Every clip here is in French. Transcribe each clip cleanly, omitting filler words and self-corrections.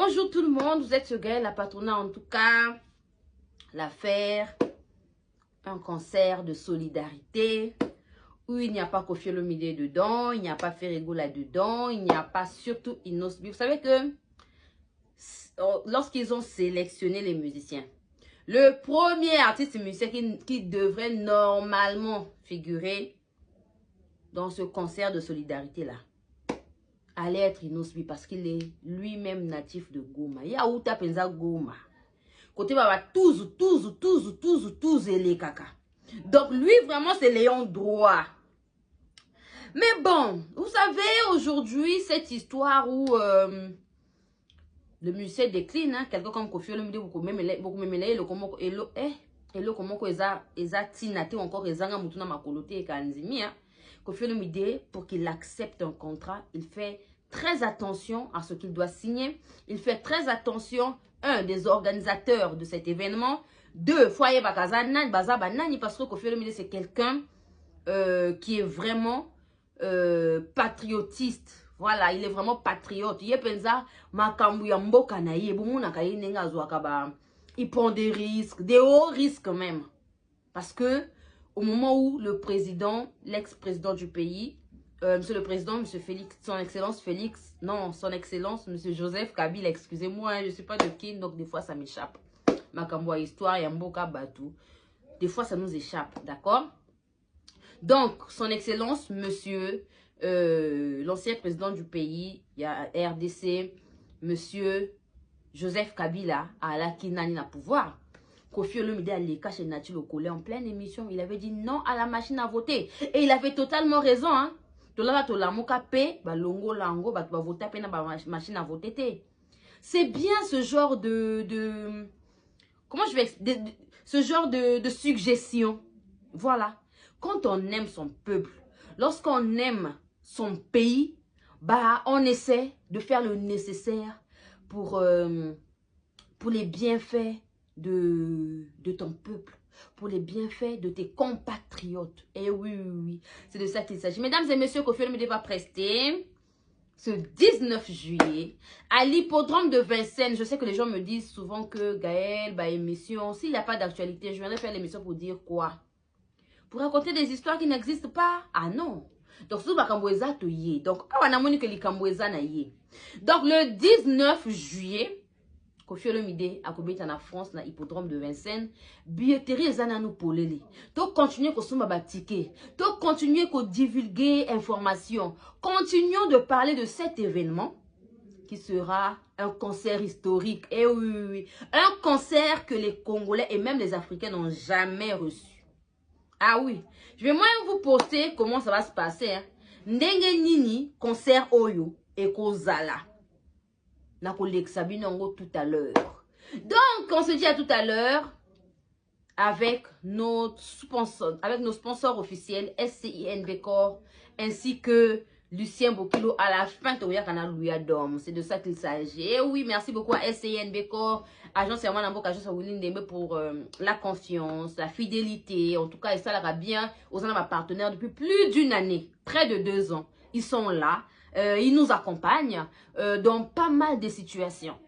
Bonjour tout le monde, vous êtes sur Gaël, la patronat en tout cas. L'affaire, un concert de solidarité où il n'y a pas Koffi Olomide dedans, il n'y a pas Ferego là-dedans, il n'y a pas surtout Inosbi. Vous savez que lorsqu'ils ont sélectionné les musiciens, le premier artiste musicien qui devrait normalement figurer dans ce concert de solidarité-là, allait être Inosbi parce qu'il est lui-même natif de Goma. Il y a où ta pensa Goma. Côté baba, tous et les caca. Donc lui vraiment c'est Léon droit. Mais bon, vous savez aujourd'hui cette histoire où le musicien décline, hein, quelqu'un comme Koffi Olomide beaucoup même le comment et le comment eza tinate encore ezanga mutuna makolote et kanzimi, hein. Koffi Olomide, pour qu'il accepte un contrat, il fait très attention à ce qu'il doit signer. Il fait très attention, un, des organisateurs de cet événement. Deux, foyer bakazana, bazabanani, parce que Koffi Olomide, c'est quelqu'un qui est vraiment patriotiste. Voilà, il est vraiment patriote. Il prend des risques, des hauts risques même. Parce que au moment où le président, l'ex-président du pays, monsieur le président, monsieur Félix, son excellence Félix, non, son excellence, monsieur Joseph Kabila, excusez-moi, hein, je ne suis pas de qui, donc des fois ça m'échappe. Makamboa histoire, Yamboka Batou, des fois ça nous échappe, d'accord? Donc, son excellence, monsieur, l'ancien président du pays, il y a RDC, monsieur Joseph Kabila, à la Kinani na pouvoir. Koffi Olomide a les cachets naturels au collet en pleine émission. Il avait dit non à la machine à voter. Et il avait totalement raison. Hein. Machine à voter. C'est bien ce genre comment je vais ce genre de suggestion. Voilà. Quand on aime son peuple, lorsqu'on aime son pays, bah on essaie de faire le nécessaire pour les bienfaits de ton peuple, pour les bienfaits de tes compatriotes. Et oui, c'est de ça qu'il s'agit. Mesdames et messieurs, Koffi Olomide va prester ce 19 juillet à l'hippodrome de Vincennes. Je sais que les gens me disent souvent que Gaël, bah émission, s'il n'y a pas d'actualité, je viendrai faire l'émission pour dire quoi? Pour raconter des histoires qui n'existent pas? Ah non. Donc, c'est Bakamboueza to yé. Donc, donc, le 19 juillet, Koffi Olomide a kobeta na France na hippodrome de Vincennes, billetterie ezana nous polele. Donc continuer ko suma batike, donc continuer ko divulguer information. Continuons de parler de cet événement qui sera un concert historique. Et oui, un concert que les Congolais et même les Africains n'ont jamais reçu. Ah oui, je vais moi vous poster comment ça va se passer. Hein. Ndenge nini concert Oyo et Kozala. Na collègue Sabine Ongo tout à l'heure. Donc, on se dit à tout à l'heure avec nos sponsors officiels SCIN Bécor ainsi que Lucien Bokilo à la fin c'est de ça qu'il s'agit. Et oui, merci beaucoup à SCIN Bécor, agence Hermanambo, agence Willing pour la confiance, la fidélité. En tout cas, et ça ira bien aux ma partenaires depuis plus d'une année, près de 2 ans. Ils sont là. Ils nous accompagnent dans pas mal de situations.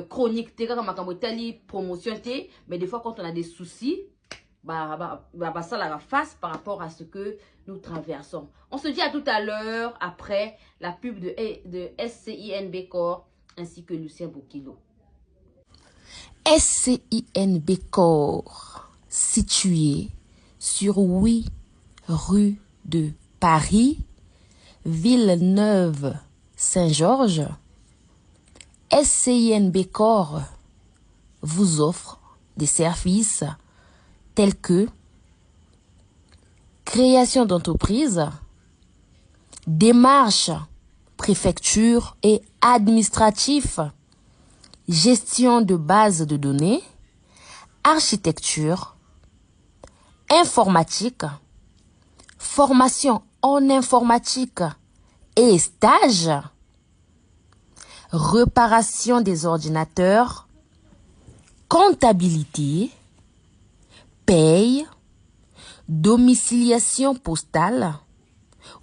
Chronique, promotion, mais des fois quand on a des soucis, ça la face par rapport à ce que nous traversons. On se dit à tout à l'heure après la pub de SCIN Bécor ainsi que Lucien Bokilo. SCIN Bécor, situé sur 8 rue de Paris, Villeneuve-Saint-Georges, SCIN Bécor vous offre des services tels que création d'entreprise, démarches, préfecture et administratif, gestion de bases de données, architecture, informatique, formation en informatique et stage, réparation des ordinateurs, comptabilité, paye, domiciliation postale,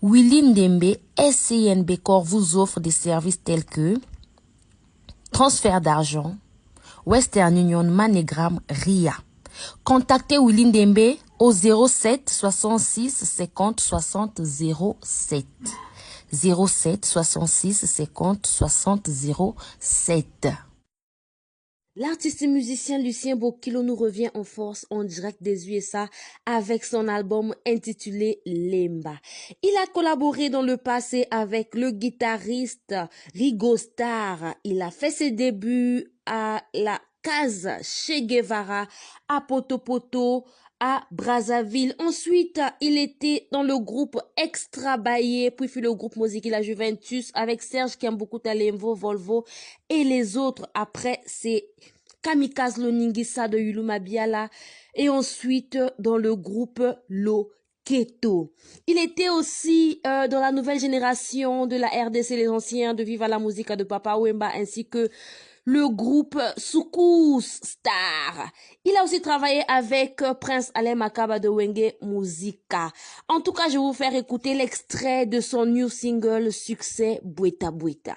Willy Ndembe, SCNB Corps vous offre des services tels que transfert d'argent, Western Union, MoneyGram, RIA. Contactez Willy Ndembe au 07 66 50 60 07. 07 66 50 60 07. L'artiste et musicien Lucien Bokilo nous revient en force en direct des USA avec son album intitulé Lemba. Il a collaboré dans le passé avec le guitariste Rigo Starr. Il a fait ses débuts à la Casa Che Guevara, à Poto, à Brazzaville. Ensuite, il était dans le groupe Extra Baye, puis fut le groupe musical La Juventus avec Serge Kiambuku Talemvo, Volvo et les autres. Après, c'est Kamikaze Loningisa de Yuluma Biala et ensuite dans le groupe Loketo. Il était aussi dans la nouvelle génération de la RDC, les anciens de Viva la Musica de Papa Wemba ainsi que le groupe Soukous Star. Il a aussi travaillé avec Prince Alain Makaba de Wenge Musica. En tout cas, je vais vous faire écouter l'extrait de son new single succès Bweta Bweta.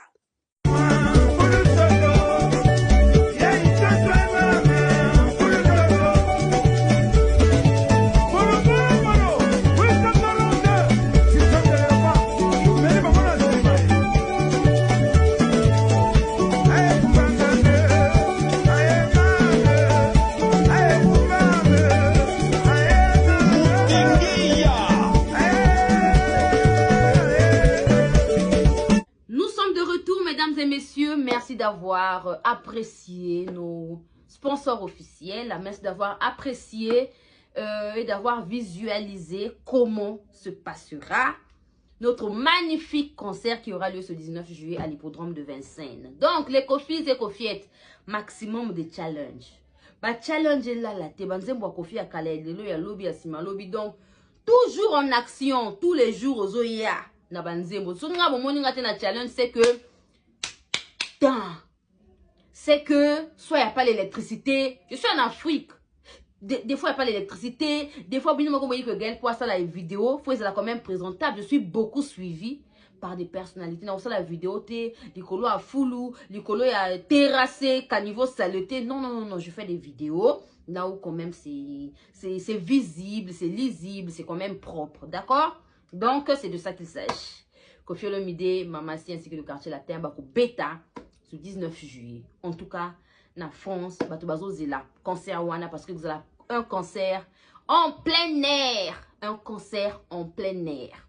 Messieurs, merci d'avoir apprécié nos sponsors officiels, merci d'avoir apprécié et d'avoir visualisé comment se passera notre magnifique concert qui aura lieu ce 19 juillet à l'hippodrome de Vincennes. Donc, les cofis et cofiettes, maximum de challenge. Bah, challenge est là, la tebanzembo kofi à Calais, ya lobby à Sima lobby. Donc, toujours en action, tous les jours aux Oya, na banzembo. Ce nga bon morning na challenge, c'est que soit il n'y a pas l'électricité. Je suis en Afrique. Des fois, il n'y a pas l'électricité. Des fois, bien comme que Gaël pour ça la vidéo, faut être quand même présentable. Je suis beaucoup suivi par des personnalités. Dans ça la vidéo, les colos à foulou, les colos à terrassé, caniveau saleté. Non, je fais des vidéos. Là où quand même c'est visible, c'est lisible, c'est quand même propre. D'accord? Donc, c'est de ça qu'il s'agit. Kofi Olomide, Mamassi ainsi que le quartier latin, Bako Beta. Ce 19 juillet. En tout cas, en France, Batobazo Zela, concert Wana, parce que vous avez un concert en plein air. Un concert en plein air.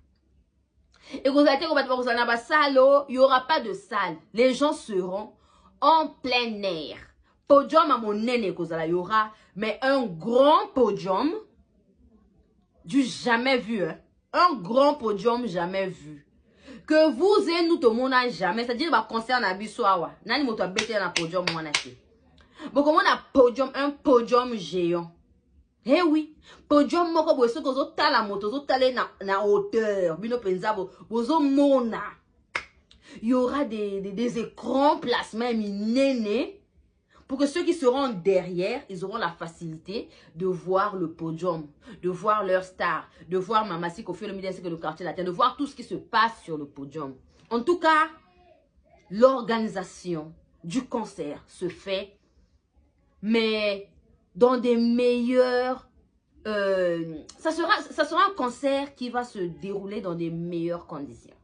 Et vous avez dit il n'y aura pas de salle. Les gens seront en plein air. Podium à mon nez, il y aura, mais un grand podium du jamais vu. Hein? Un grand podium jamais vu. Que vous et nous tout le monde jamais, c'est-à-dire que concert na biswawa, nani moto bête na podium mwana te. Bon comme on a podium, un podium géant. Eh oui, podium moko bo so kozo tala moto zo tala na hauteur, bino penza bozo mona. Il y aura des écrans placements minene pour que ceux qui seront derrière, ils auront la facilité de voir le podium, de voir leur star, de voir Mamassi Kofi Olomide ainsi que le quartier latin, de voir tout ce qui se passe sur le podium. En tout cas, l'organisation du concert se fait, mais dans des meilleurs... ça sera un concert qui va se dérouler dans des meilleures conditions.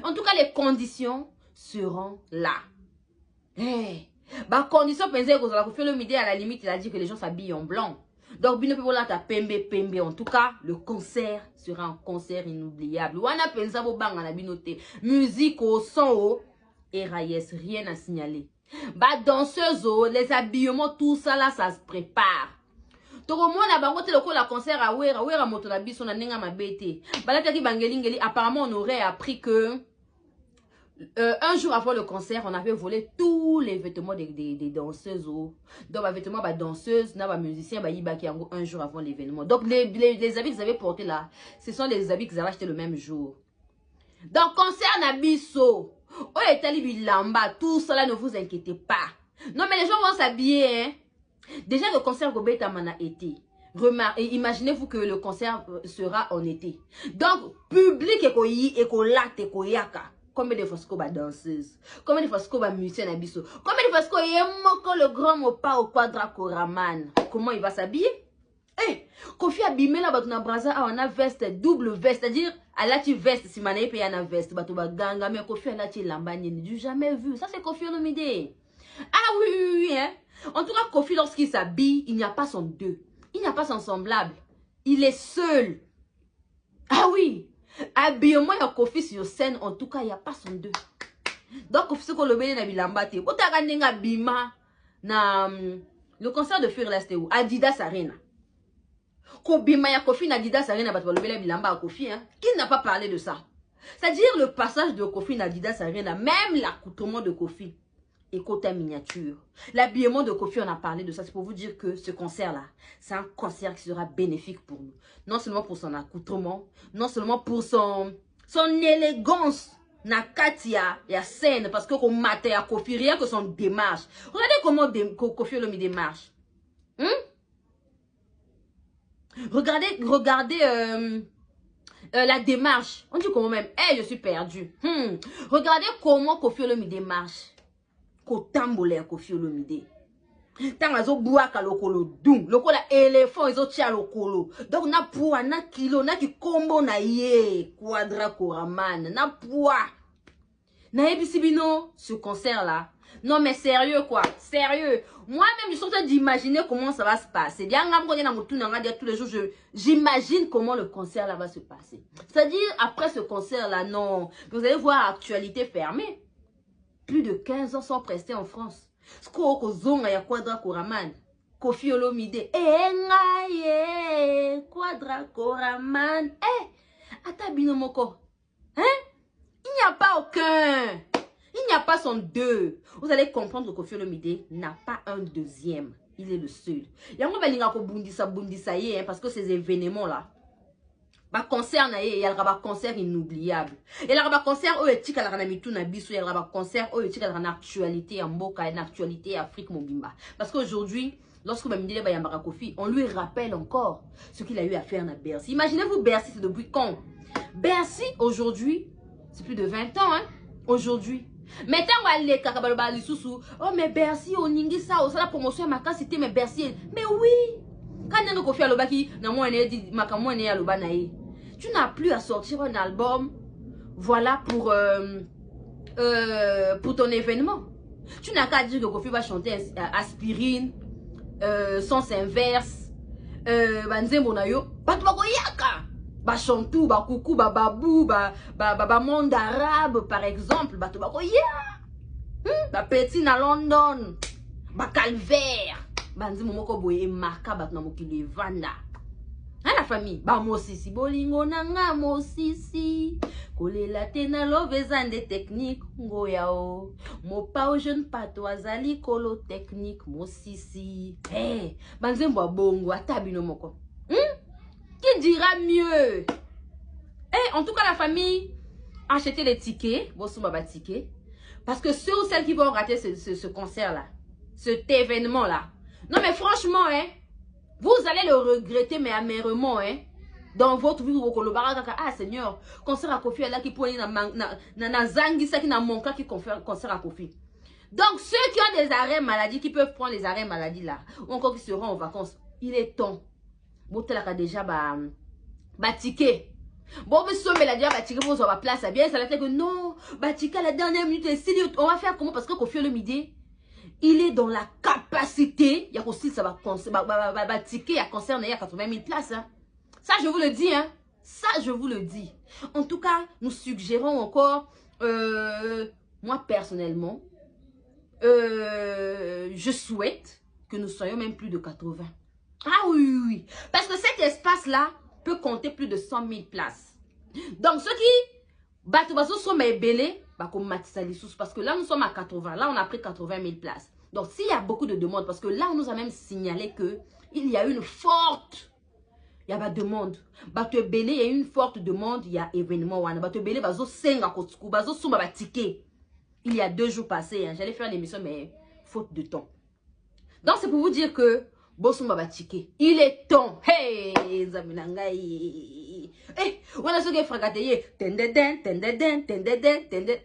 En tout cas, les conditions seront là. Hey. Bah, condition, pensez que la Kofi Olomide à la limite, il a dit que les gens s'habillent en blanc. Donc, bino people là, ta pembe. En tout cas, le concert sera un concert inoubliable. Wana pensa bo banga na binote. Musique au son au. Et Reyes, rien à signaler. Bah, danseuses au, les habillements, tout ça là, ça se prépare. Toko mona bango te loko la concert à Wera moto na biso na nenga mabete. Bah, là, bangelingeli, apparemment, on aurait appris que un jour avant le concert, on avait volé tous les vêtements des danseuses. Donc, les vêtements des danseuses, les musiciens, un jour avant l'événement. Donc, les habits que vous avez portés là, ce sont les habits que vous avez achetés le même jour. Donc, concert Nabiso, tout cela, ne vous inquiétez pas. Non, mais les gens vont s'habiller. Hein. Déjà, le concert Gobeta Mana été. Imaginez-vous que le concert sera en été. Donc, public et late et yaka. Combien de fois est-ce qu'on va danseuse? Combien de fois est-ce qu'on va musicien à biso? Combien de fois est-ce qu'on y a le grand mopa au quadra koraman? Comment il va s'habiller? Eh, Kofi abimé là, on a braza, on a veste, double veste, c'est-à-dire, à la tu veste, si mané paye une veste, bato ba ganga, mais Kofi à la tu lambagne, du jamais vu. Ça c'est Kofi Olomide. Ah oui, oui, oui, hein. En tout cas, Kofi, lorsqu'il s'habille, il n'y a pas son deux. Il n'y a pas son semblable. Il est seul. Ah oui. Habillement, il y a Kofi sur scène. En tout cas, il n'y a pas son deux. Donc, Kofi, c'est qu'on le met dans bilambate. Otaganenga bima. Le concert de Fury, là, c'était où? Adidas Arena. Kobima, il y a Kofi, Adidas Arena, parce que le met bilamba à Kofi, hein. Qui n'a pas parlé de ça? C'est-à-dire le passage de Kofi, Adidas Arena, même l'accoutrement de Kofi. Et côté miniature. L'habillement de Kofi, on a parlé de ça. C'est pour vous dire que ce concert-là, c'est un concert qui sera bénéfique pour nous. Non seulement pour son accoutrement, non seulement pour son élégance. Nakatia, il y a scène, parce que comme matin à Kofi, rien que son démarche. Regardez comment Kofi le démarche. Regardez la démarche. On dit comment même, hey, je suis perdu. Regardez comment Kofi le démarche. Kotambole ya Kofi Olomide. Tanga zo buaka lokolo dum. Lokola éléphant izo tia lokolo. Donc na poids, na kilo, na ki combo na ye. Quadra koraman. Na poids. Na ebisibino, ce concert là. Non mais sérieux quoi. Sérieux. Moi-même je suis en train d'imaginer comment ça va se passer. Tous les jours, j'imagine comment le concert là va se passer. C'est-à-dire après ce concert là, non. Vous allez voir actualité fermée. Plus de 15 ans sont prestés en France. Skoko zonga ya Quadra Koraman. Kofi Olomide. Quadra Koraman. Atabino moko. Hein? Il n'y a pas aucun. Il n'y a pas son deux. Vous allez comprendre que Kofi Olomide n'a pas un deuxième. Il est le seul. Yango balinga ko bundisa parce que ces événements là. Ba concert na ye, il y a un concert inoubliable. Et il y a un concert où il y a un concert où il y a une actualité en Mboka, une actualité Afrique Mobimba. Parce qu'aujourd'hui, lorsque Kofi, on lui rappelle encore ce qu'il a eu à faire à Bercy. Imaginez-vous Bercy, c'est depuis quand? Bercy, aujourd'hui, c'est plus de 20 ans, hein? Aujourd'hui. Mais tant qu'on les kakabaloba sous oh mais Bercy, on ningi ça, on la promotion ma cité mais Bercy. Mais oui. Quand on a Kofi Alobaki, na moi on dit makamone aloba nae. Tu n'as plus à sortir un album, voilà, pour ton événement. Tu n'as qu'à dire que Kofi va chanter Aspirine, Sens Inverse, Banzembo Nayo, Batouakoyaka, Bachantou, Bakoukou, Bababou, Monde Arabe, par exemple, Batouakoyaka, Petit na London, Calvaire, Banzembo Moko Boye, Marka, Batouamoki, Vanda. Hein, la famille? Ba mosisi bolingo nanga mosisi. Kolela tena lovezan de technique ngoyao. Mopa o jeune pato azali kolo technique mosisi. Eh, banzembo bongo atabino moko. Qui dira mieux? Eh, en tout cas la famille, achetez les tickets, bossuma ba tickets. Parce que ceux ou celles qui vont rater ce concert là, cet événement là. Non mais franchement, hein. Vous allez le regretter, mais amèrement, hein. Dans votre vie, vous allez ah Seigneur, concert à Kofi, là qui pointe na zangi, ça qui n'a manqué qui concert à Kofi. Donc, ceux qui ont des arrêts maladie, qui peuvent prendre les arrêts maladie là, ou encore qui seront en vacances, il est temps. Bon, tu as déjà ticket. Bon, mais si on a déjà ticket pour sa place, bien, ça va dire que non, ticket à la dernière minute, on va faire comment? Parce que Kofi Olomide, il est dans la capacité, il y a aussi ça va ticket, il y a concert, il y a 80 000 places. Hein. Ça, je vous le dis. Hein. Ça, je vous le dis. En tout cas, nous suggérons encore, moi personnellement, je souhaite que nous soyons même plus de 80. Ah oui, oui, oui. Parce que cet espace-là peut compter plus de 100 000 places. Donc, ceux qui sont belés, parce que là, nous sommes à 80. Là, on a pris 80 000 places. Donc, s'il y a beaucoup de demandes, parce que là, on nous a même signalé qu'il y a une forte... Il y a pas de demande. Il y a une forte demande, il y a événement. Il y a 2 jours passés, hein, j'allais faire l'émission, mais faute de temps. Donc, c'est pour vous dire que Bosumba batike. Il est temps. Hey, Zaminangai. Eh, voilà ce que fracateye. Tendeden, tendeden, tendeden, tendeden.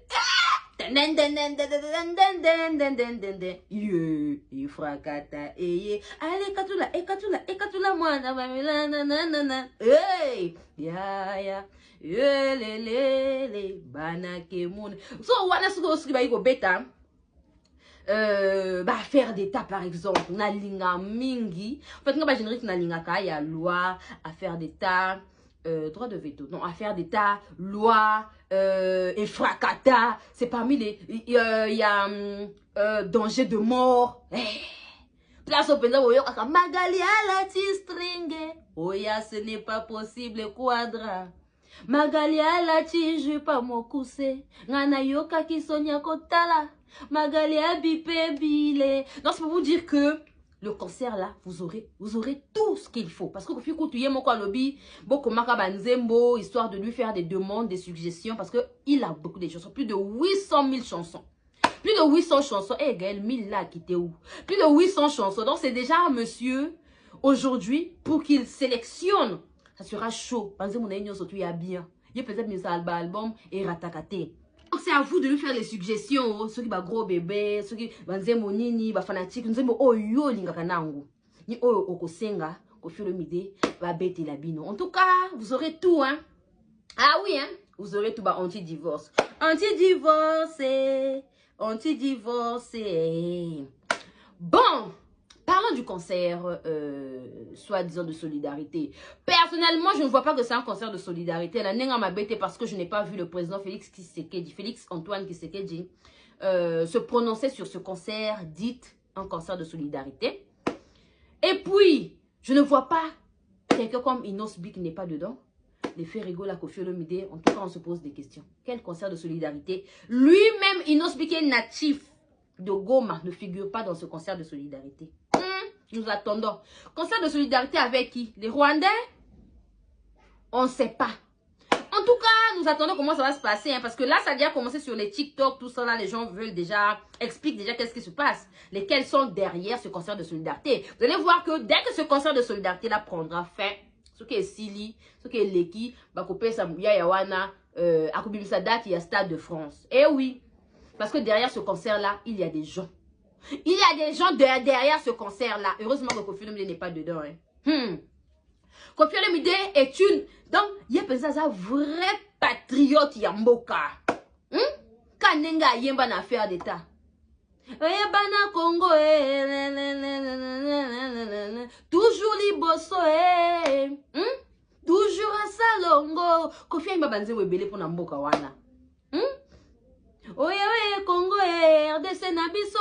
Il fracata. Allez, ekatula, mwana, nanana. Hey, ya. Lele, banake moun. So, wana ce que ba yiko beta. Bah, faire d'état par exemple na linga mingi en fait nga ba générique na linga ka ya loi affaire d'état droit de veto non affaire d'état loi et fracata c'est parmi les il y a danger de mort place au penza oyo kaka magali ala ti stringue oya ce n'est pas possible quadra magali ala ti jupe mokuse ngana yoka kisonya kotala Magali bile. Donc c'est pour vous dire que le concert là, vous aurez tout ce qu'il faut. Parce que au fil de mon lobby, beaucoup Makabanzembo, histoire de lui faire des demandes, des suggestions, parce que il a beaucoup de chansons, plus de 800 000 chansons. Plus de 800 chansons. Eh, Gaël, 1000 là, qui était où? Plus de 800 chansons. Donc c'est déjà un monsieur, aujourd'hui, pour qu'il sélectionne. Ça sera chaud. Pensez mon aïe, surtout, il y a bien. Il y a peut-être mis album et ratakate. Donc c'est à vous de lui faire les suggestions, ceux qui ba gros bébé, ceux qui banze monini, ba fanatique, nous aimons oyo lingaka nango. Ni oyo okosenga, ko filo mide, ba bete la bino. En tout cas, vous aurez tout hein. Ah oui hein, vous aurez tout ba anti-divorce. Anti-divorce. Bon, parlons du concert, soi-disant de solidarité. Personnellement, je ne vois pas que c'est un concert de solidarité. La nenga m'a bêté parce que je n'ai pas vu le président Félix-Antoine Tshisekedi se prononcer sur ce concert dit un concert de solidarité. Et puis, je ne vois pas quelqu'un comme Inosbi qui n'est pas dedans. Les Ferrigo, la Koffi Olomide, en tout cas, on se pose des questions. Quel concert de solidarité? Lui-même, Inosbi qui est natif de Goma ne figure pas dans ce concert de solidarité. Nous attendons. Concert de solidarité avec qui? Les Rwandais? On ne sait pas. En tout cas, nous attendons comment ça va se passer. Hein, parce que là, ça a déjà commencé sur les TikTok, tout ça. Là, les gens veulent déjà, expliquent déjà qu'est-ce qui se passe. Lesquels sont derrière ce concert de solidarité. Vous allez voir que dès que ce concert de solidarité là prendra fin, ce qui est Sili, ce qui est Leki, Bakopé, Samouya, Yawana, Akubimisa date, il y a Stade de France. Eh oui. Parce que derrière ce concert là, il y a des gens. Il y a des gens derrière ce concert-là. Heureusement que Koffi Olomide n'est pas dedans. Hein. Koffi Olomide est une... Donc, il y a un vrai patriote Yamboka. Kanenga yemba na affaire d'État. Yebana Congo. Toujours liboso. Toujours à Salongo. Koffi Olomide banze webele pour Namboka wana. Oye Congo RDC na biso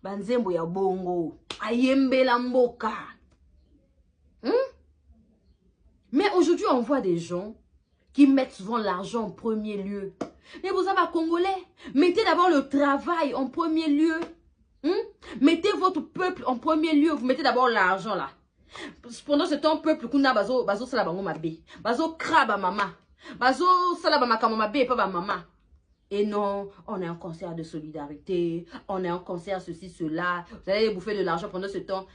banzembo ya bongo ayembela mboka. Mais aujourd'hui on voit des gens qui mettent souvent l'argent en premier lieu. Mais vous avez Congolais, mettez d'abord le travail en premier lieu. Mettez votre peuple en premier lieu, vous mettez d'abord l'argent là. Pendant ce temps peuple kuna bazo sala bango mabe. Bazo kraba mama. Bazo sala ba makama mabe pa ba mama. Et non, on a un concert de solidarité, on a un concert ceci, cela. Vous allez bouffer de l'argent pendant ce temps.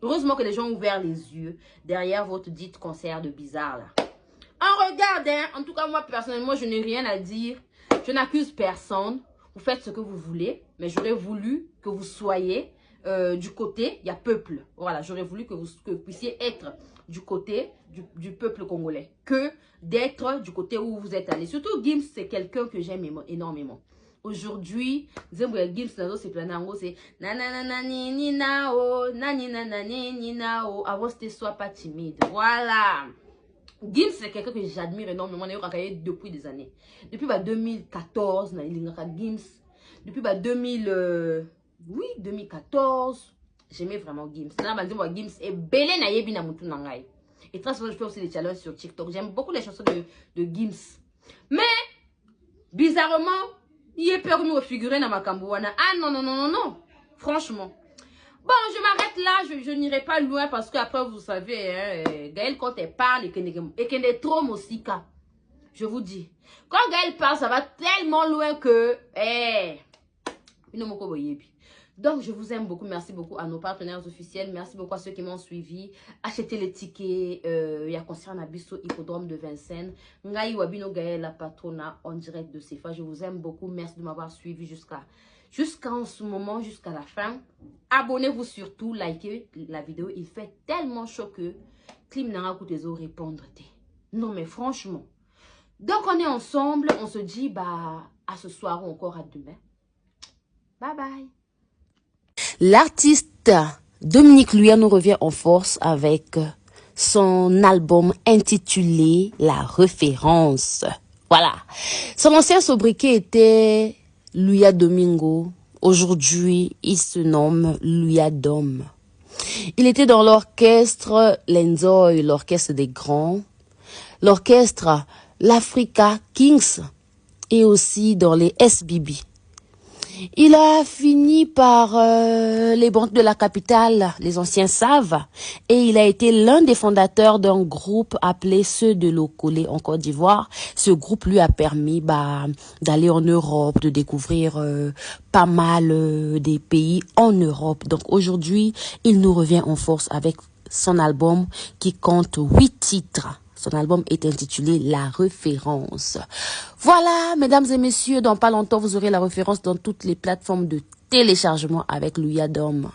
Heureusement que les gens ont ouvert les yeux derrière votre dit concert de bizarre là. En regarde, hein, en tout cas moi personnellement, je n'ai rien à dire. Je n'accuse personne. Vous faites ce que vous voulez, mais j'aurais voulu que vous soyez du côté, il y a peuple. Voilà, j'aurais voulu que vous puissiez être du côté du peuple congolais que d'être du côté où vous êtes allé. Surtout Gims, c'est quelqu'un que j'aime énormément. Aujourd'hui, Gims c'est planango, c'est nananani nao, naninanani nao. Avant c'était sois pas timide. Voilà. Gims c'est quelqu'un que j'admire énormément. On a depuis des années. Depuis 2014, Gims. Depuis 2014. J'aimais vraiment Gims. Là, Gims est belé na yebi na mutu nangai. Et très souvent, je fais aussi des challenges sur TikTok. J'aime beaucoup les chansons de Gims. Mais, bizarrement, il est permis de figurer dans ma cambouana. Ah non. Franchement. Bon, je m'arrête là. Je n'irai pas loin parce qu'après, vous savez, hein, Gaël, quand elle parle, et qu'elle est trop mosika. Je vous dis. Quand Gaël parle, ça va tellement loin que... Donc, je vous aime beaucoup. Merci beaucoup à nos partenaires officiels. Merci beaucoup à ceux qui m'ont suivi. Achetez les tickets. Il y a concert Nabiso Hippodrome de Vincennes. Ngai Wabino Gaël, la patrona en direct de CFA. Je vous aime beaucoup. Merci de m'avoir suivi jusqu'à ce moment, jusqu'à la fin. Abonnez-vous surtout. Likez la vidéo. Il fait tellement chaud que Klim Nanga Koutezo répondre. Non, mais franchement. Donc, on est ensemble. On se dit à ce soir ou encore à demain. Bye bye. L'artiste Dominique Luya nous revient en force avec son album intitulé La Référence. Voilà. Son ancien sobriquet était Luya Domingo. Aujourd'hui, il se nomme Luya Dom. Il était dans l'orchestre Lenzoy, l'orchestre des grands, l'orchestre l'Africa Kings et aussi dans les SBB. Il a fini par les banques de la capitale, les anciens savent, et il a été l'un des fondateurs d'un groupe appelé Ceux de Lokolé en Côte d'Ivoire. Ce groupe lui a permis d'aller en Europe, de découvrir pas mal des pays en Europe. Donc aujourd'hui, il nous revient en force avec son album qui compte 8 titres. Son album est intitulé La Référence. Voilà, mesdames et messieurs, dans pas longtemps, vous aurez La Référence dans toutes les plateformes de téléchargement avec Luya Dom.